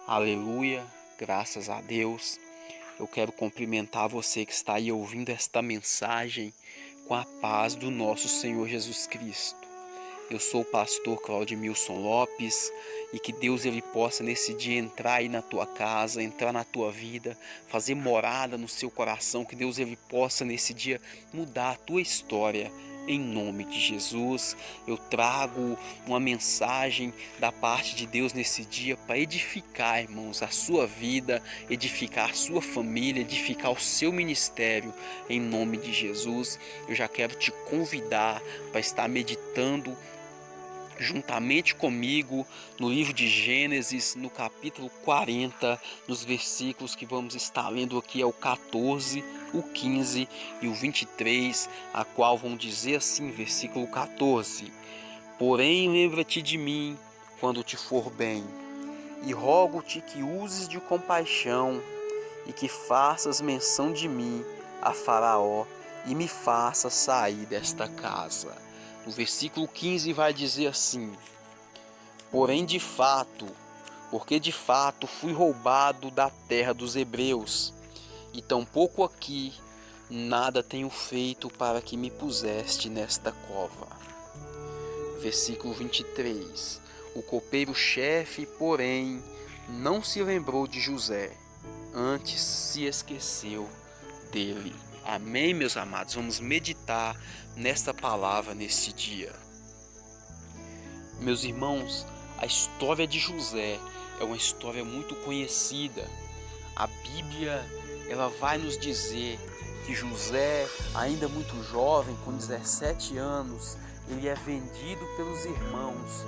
Aleluia, graças a Deus. Eu quero cumprimentar você que está aí ouvindo esta mensagem com a paz do nosso Senhor Jesus Cristo. Eu sou o pastor Claudemilson Lopes e que Deus ele possa nesse dia entrar aí na tua casa, entrar na tua vida, fazer morada no seu coração, que Deus ele possa nesse dia mudar a tua história. Em nome de Jesus, eu trago uma mensagem da parte de Deus nesse dia para edificar, irmãos, a sua vida, edificar a sua família, edificar o seu ministério. Em nome de Jesus, eu já quero te convidar para estar meditando juntamente comigo no livro de Gênesis, no capítulo 40, nos versículos que vamos estar lendo aqui é o 14, o 15 e o 23, a qual vão dizer assim, versículo 14: Porém lembra-te de mim quando te for bem, e rogo-te que uses de compaixão e que faças menção de mim a Faraó e me faça sair desta casa. No versículo 15 vai dizer assim: Porém porque de fato fui roubado da terra dos hebreus, e tampouco aqui nada tenho feito para que me puseste nesta cova. Versículo 23: O copeiro-chefe, porém, não se lembrou de José, antes se esqueceu dele. Amém, meus amados? Vamos meditar nesta palavra neste dia. Meus irmãos, a história de José é uma história muito conhecida. A Bíblia, ela vai nos dizer que José, ainda muito jovem, com 17 anos, ele é vendido pelos irmãos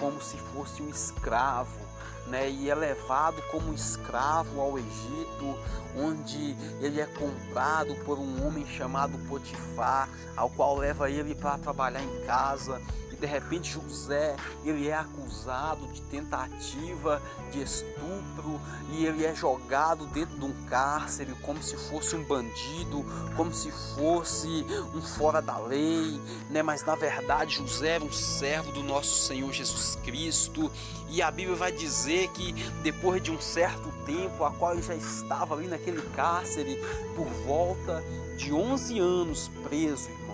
como se fosse um escravo, né? E é levado como escravo ao Egito, onde ele é comprado por um homem chamado Potifar, ao qual leva ele para trabalhar em casa. E de repente José, ele é acusado de tentativa de estupro e ele é jogado dentro de um cárcere como se fosse um bandido, como se fosse um fora da lei, né? Mas na verdade José era um servo do nosso Senhor Jesus Cristo, e a Bíblia vai dizer que depois de um certo tempo, a qual ele já estava ali naquele cárcere por volta de 11 anos preso, irmãos.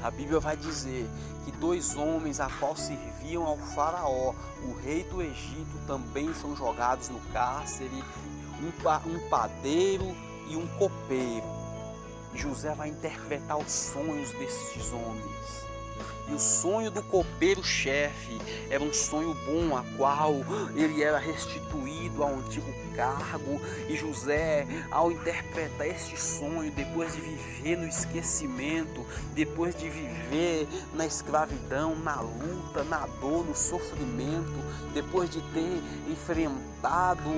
A Bíblia vai dizer que dois homens a qual serviam ao faraó, o rei do Egito, também são jogados no cárcere, um padeiro e um copeiro. E José vai interpretar os sonhos desses homens. E o sonho do copeiro-chefe era um sonho bom, a qual ele era restituído ao antigo cargo. E José, ao interpretar este sonho, depois de viver no esquecimento, depois de viver na escravidão, na luta, na dor, no sofrimento, depois de ter enfrentado,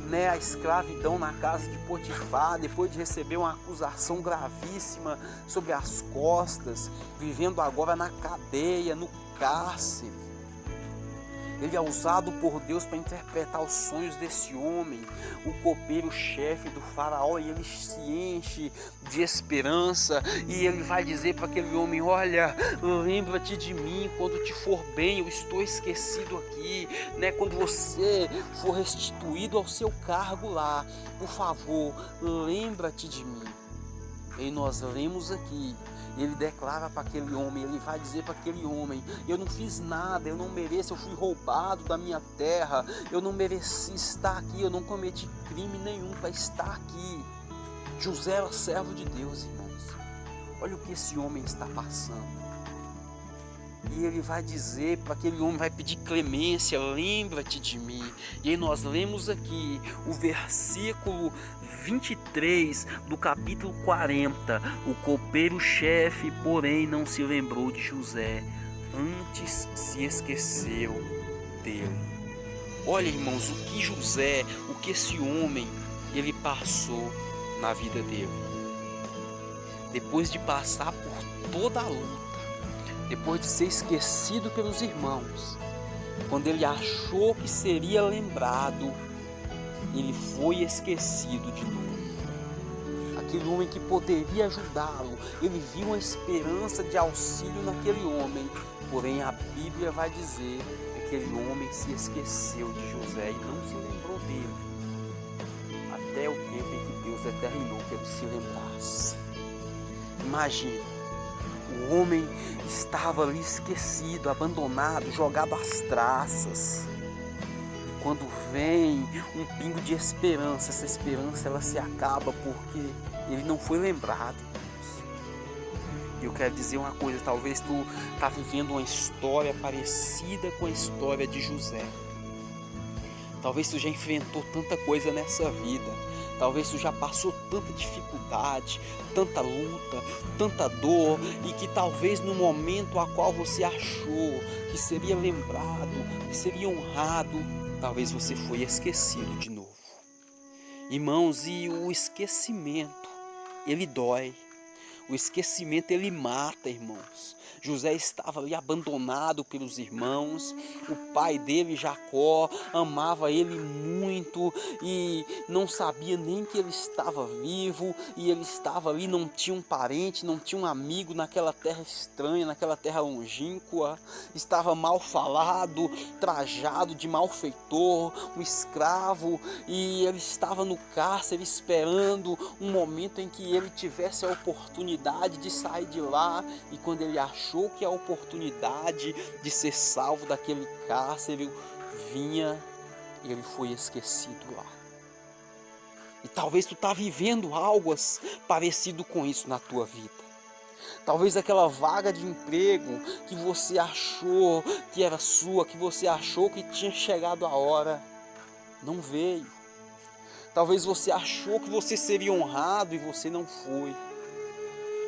né, a escravidão na casa de Potifar, depois de receber uma acusação gravíssima sobre as costas, vivendo agora na cadeia, no cárcere, ele é usado por Deus para interpretar os sonhos desse homem, o copeiro-chefe do faraó, e ele se enche de esperança, e ele vai dizer para aquele homem: olha, lembra-te de mim quando te for bem, eu estou esquecido aqui, né? Quando você for restituído ao seu cargo lá, por favor, lembra-te de mim. E nós lemos aqui, ele declara para aquele homem, ele vai dizer para aquele homem: eu não fiz nada, eu não mereço, eu fui roubado da minha terra, eu não mereci estar aqui, eu não cometi crime nenhum para estar aqui. José era servo de Deus, irmãos. Olha o que esse homem está passando. E ele vai dizer para aquele homem, vai pedir clemência: lembra-te de mim. E aí nós lemos aqui o versículo 23 do capítulo 40. O copeiro-chefe, porém, não se lembrou de José, antes se esqueceu dele. Olha, irmãos, o que José, o que esse homem, ele passou na vida dele. Depois de passar por toda a luta, depois de ser esquecido pelos irmãos, quando ele achou que seria lembrado, ele foi esquecido de novo. Aquele homem que poderia ajudá-lo, ele viu uma esperança de auxílio naquele homem, Porém, a Bíblia vai dizer que aquele homem se esqueceu de José e não se lembrou dele, até o tempo em que Deus determinou que ele se lembrasse. Imagina, o homem estava ali esquecido, abandonado, jogado às traças. E quando vem um pingo de esperança, essa esperança ela se acaba porque ele não foi lembrado. E eu quero dizer uma coisa, talvez tu está vivendo uma história parecida com a história de José. Talvez tu já enfrentou tanta coisa nessa vida. Talvez tu já passou tanta dificuldade, tanta luta, tanta dor, e que talvez no momento a qual você achou que seria lembrado, que seria honrado, talvez você foi esquecido de novo. Irmãos, e o esquecimento, ele dói. O esquecimento ele mata, irmãos. José estava ali abandonado pelos irmãos. O pai dele, Jacó, amava ele muito e não sabia nem que ele estava vivo. E ele estava ali, não tinha um parente, não tinha um amigo naquela terra estranha, naquela terra longínqua. Estava mal falado, trajado de malfeitor, um escravo. E ele estava no cárcere esperando um momento em que ele tivesse a oportunidade de sair de lá, e quando ele achou que a oportunidade de ser salvo daquele cárcere vinha, ele foi esquecido lá. E talvez tu está vivendo algo parecido com isso na tua vida. Talvez aquela vaga de emprego que você achou que era sua, que você achou que tinha chegado a hora, não veio. Talvez você achou que você seria honrado e você não foi.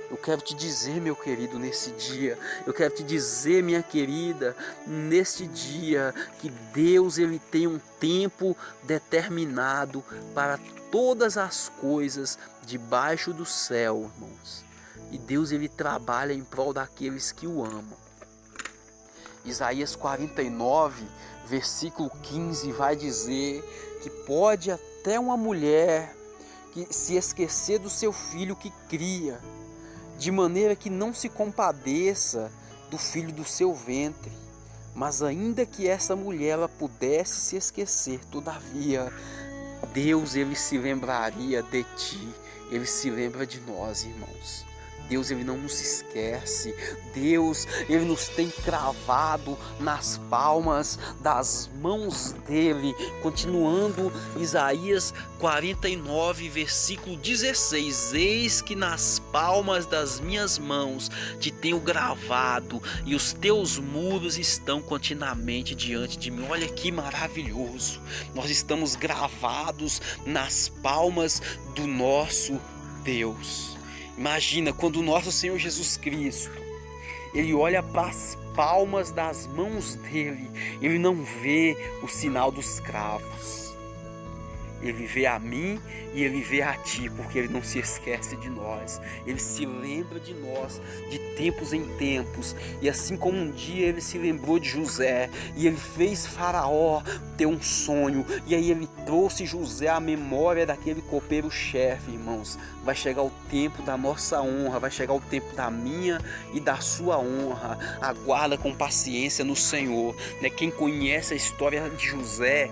Eu quero te dizer, meu querido, nesse dia, eu quero te dizer, minha querida, neste dia, que Deus ele tem um tempo determinado para todas as coisas debaixo do céu, irmãos. E Deus ele trabalha em prol daqueles que o amam. Isaías 49, versículo 15 vai dizer que pode até uma mulher que se esquecer do seu filho que cria, de maneira que não se compadeça do filho do seu ventre. Mas ainda que essa mulher ela pudesse se esquecer, todavia, Deus ele se lembraria de ti, ele se lembra de nós, irmãos. Deus ele não nos esquece. Deus ele nos tem cravado nas palmas das mãos dele. Continuando Isaías 49, versículo 16: eis que nas palmas das minhas mãos te tenho gravado, e os teus muros estão continuamente diante de mim. Olha que maravilhoso. Nós estamos gravados nas palmas do nosso Deus. Imagina quando o nosso Senhor Jesus Cristo, ele olha para as palmas das mãos dele, ele não vê o sinal dos cravos. Ele vê a mim e ele vê a ti, porque ele não se esquece de nós. Ele se lembra de nós de tempos em tempos. E assim como um dia ele se lembrou de José, e ele fez Faraó ter um sonho, e aí ele trouxe José à memória daquele copeiro-chefe, irmãos. Vai chegar o tempo da nossa honra, vai chegar o tempo da minha e da sua honra. Aguarda com paciência no Senhor. Quem conhece a história de José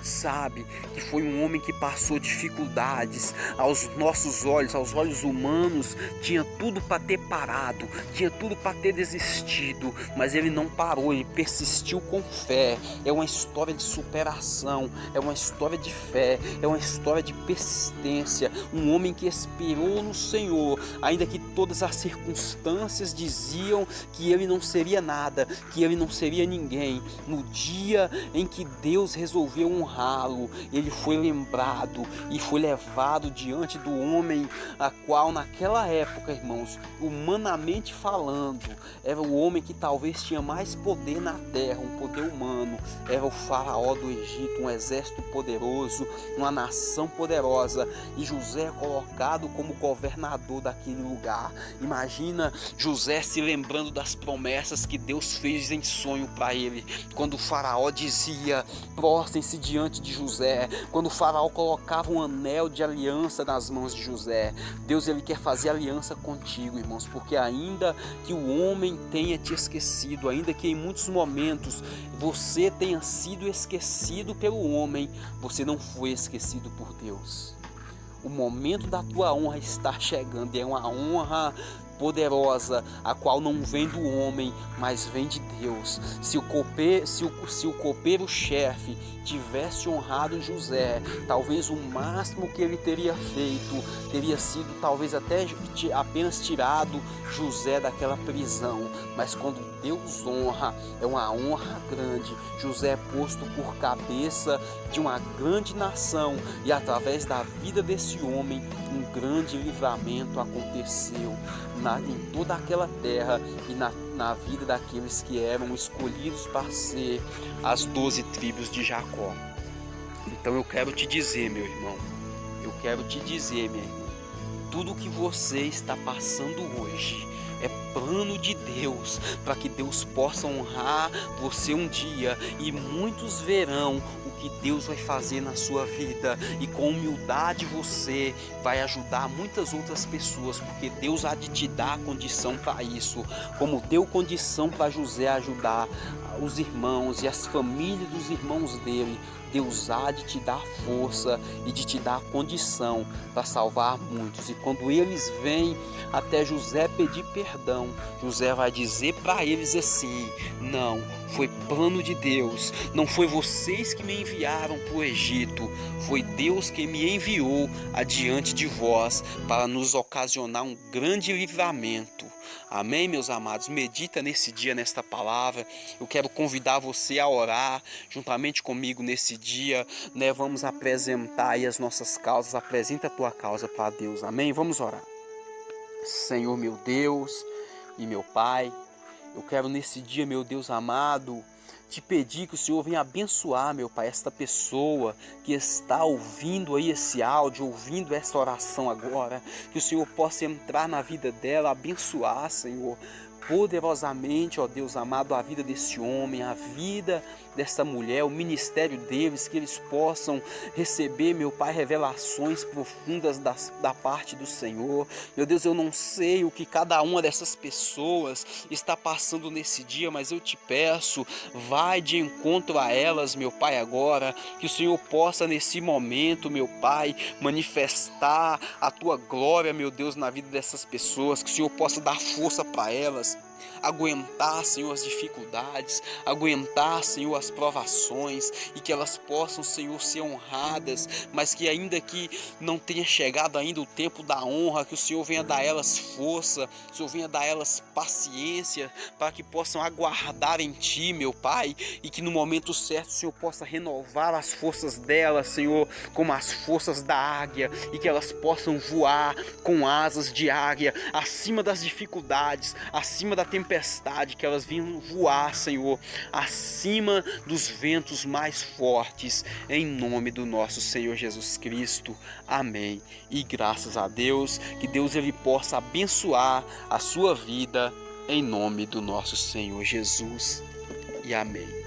sabe que foi um homem que passou dificuldades. Aos nossos olhos, aos olhos humanos, tinha tudo para ter parado, tinha tudo para ter desistido, mas ele não parou, ele persistiu com fé. É uma história de superação, é uma história de fé, é uma história de persistência. Um homem que esperou no Senhor, ainda que todas as circunstâncias diziam que ele não seria nada, que ele não seria ninguém. No dia em que Deus resolveu honrá-lo, ele foi lembrado e foi levado diante do homem a qual naquela época, irmãos, humanamente falando, era o homem que talvez tinha mais poder na terra, um poder humano. Era o faraó do Egito, um exército poderoso, uma nação poderosa, e José é colocado como governador daquele lugar. Imagina José se lembrando das promessas que Deus fez em sonho para ele, quando o faraó dizia: prostrem-se diante diante de José, quando o faraó colocava um anel de aliança nas mãos de José. Deus, ele quer fazer aliança contigo, irmãos, porque ainda que o homem tenha te esquecido, ainda que em muitos momentos você tenha sido esquecido pelo homem, você não foi esquecido por Deus. O momento da tua honra está chegando, e é uma honra poderosa, a qual não vem do homem, mas vem de Deus. Se o copeiro-chefe tivesse honrado José, talvez o máximo que ele teria feito teria sido talvez até apenas tirado José daquela prisão. Mas quando Deus honra, é uma honra grande. José é posto por cabeça de uma grande nação, e através da vida desse homem um grande livramento aconteceu em toda aquela terra e na vida daqueles que eram escolhidos para ser as 12 tribos de Jacó. Então eu quero te dizer, meu irmão, minha irmã, tudo que você está passando hoje é plano de Deus, para que Deus possa honrar você um dia, e muitos verão o que Deus vai fazer na sua vida, e com humildade você vai ajudar muitas outras pessoas, porque Deus há de te dar condição para isso, como deu condição para José ajudar os irmãos e as famílias dos irmãos dele. Deus há de te dar força e de te dar condição para salvar muitos. E quando eles vêm até José pedir perdão, José vai dizer para eles assim: não, foi plano de Deus, não foi vocês que me enviaram para o Egito, foi Deus que me enviou adiante de vós para nos ocasionar um grande livramento. Amém, meus amados? Medita nesse dia, nesta palavra. Eu quero convidar você a orar juntamente comigo nesse dia, né? Vamos apresentar aí as nossas causas. Apresenta a tua causa para Deus. Amém? Vamos orar. Senhor, meu Deus e meu Pai, eu quero nesse dia, meu Deus amado, te pedir que o Senhor venha abençoar, meu Pai, esta pessoa que está ouvindo aí esse áudio, ouvindo essa oração agora, que o Senhor possa entrar na vida dela, abençoar, Senhor, poderosamente, ó Deus amado, a vida desse homem, a vida dessa mulher, o ministério deles, que eles possam receber, meu Pai, revelações profundas da parte do Senhor. Meu Deus, eu não sei o que cada uma dessas pessoas está passando nesse dia, mas eu te peço, vai de encontro a elas, meu Pai, agora, que o Senhor possa nesse momento, meu Pai, manifestar a tua glória, meu Deus, na vida dessas pessoas, que o Senhor possa dar força para elas, aguentar, Senhor, as dificuldades, aguentar, Senhor, as provações, e que elas possam, Senhor, ser honradas, mas que ainda que não tenha chegado ainda o tempo da honra, que o Senhor venha dar a elas força, que o Senhor venha dar a elas paciência, para que possam aguardar em Ti, meu Pai, e que no momento certo o Senhor possa renovar as forças delas, Senhor, como as forças da águia, e que elas possam voar com asas de águia, acima das dificuldades, acima da tempestade, que elas venham voar, Senhor, acima dos ventos mais fortes, em nome do nosso Senhor Jesus Cristo. Amém. E graças a Deus, que Deus ele possa abençoar a sua vida, em nome do nosso Senhor Jesus. E amém.